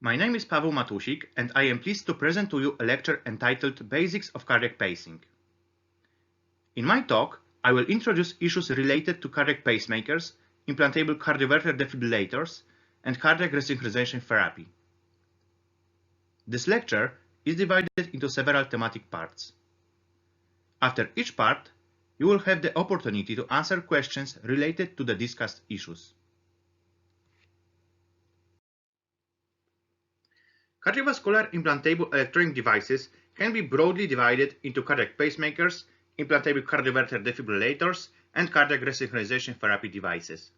My name is Paweł Matusik, and I am pleased to present to you a lecture entitled Basics of Cardiac Pacing. In my talk, I will introduce issues related to cardiac pacemakers, implantable cardioverter defibrillators, and cardiac resynchronization therapy. This lecture is divided into several thematic parts. After each part, you will have the opportunity to answer questions related to the discussed issues. Cardiovascular implantable electronic devices can be broadly divided into cardiac pacemakers, implantable cardioverter defibrillators, and cardiac resynchronization therapy devices.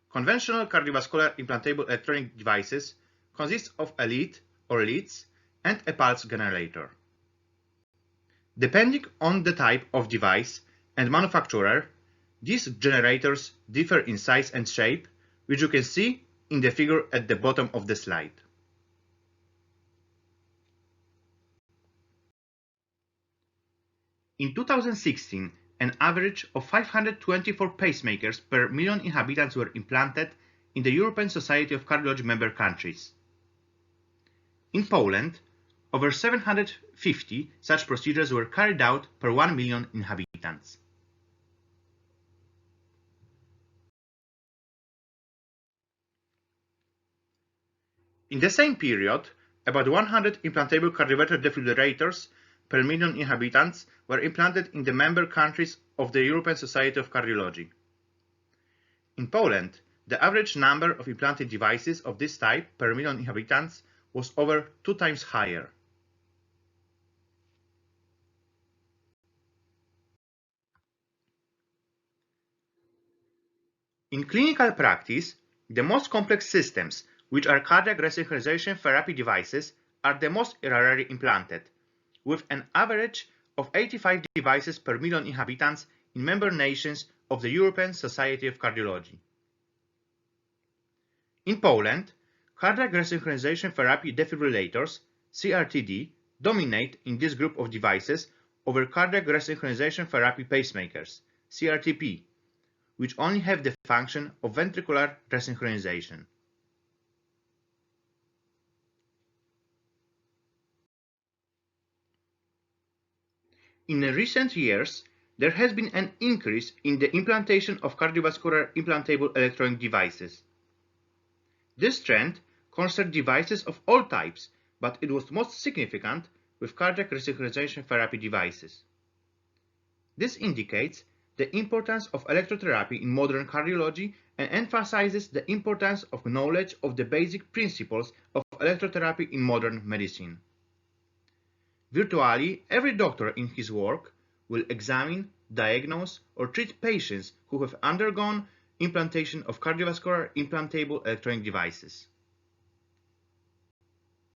Conventional cardiovascular implantable electronic devices consist of a lead or leads and a pulse generator. Depending on the type of device and manufacturer, these generators differ in size and shape, which you can see in the figure at the bottom of the slide. In 2016, an average of 524 pacemakers per million inhabitants were implanted in the European Society of Cardiology member countries. In Poland, over 750 such procedures were carried out per 1 million inhabitants. In the same period, about 100 implantable cardioverter defibrillators per million inhabitants were implanted in the member countries of the European Society of Cardiology. In Poland, the average number of implanted devices of this type per million inhabitants was over 2 times higher. In clinical practice, the most complex systems, which are cardiac resynchronization therapy devices, are the most rarely implanted, with an average of 85 devices per million inhabitants in member nations of the European Society of Cardiology. In Poland, cardiac resynchronization therapy defibrillators, CRTD, dominate in this group of devices over cardiac resynchronization therapy pacemakers, CRTP, which only have the function of ventricular resynchronization. In recent years, there has been an increase in the implantation of cardiovascular implantable electronic devices. This trend concerned devices of all types, but it was most significant with cardiac resynchronization therapy devices. This indicates the importance of electrotherapy in modern cardiology and emphasizes the importance of knowledge of the basic principles of electrotherapy in modern medicine. Virtually every doctor in his work will examine, diagnose, or treat patients who have undergone implantation of cardiovascular implantable electronic devices.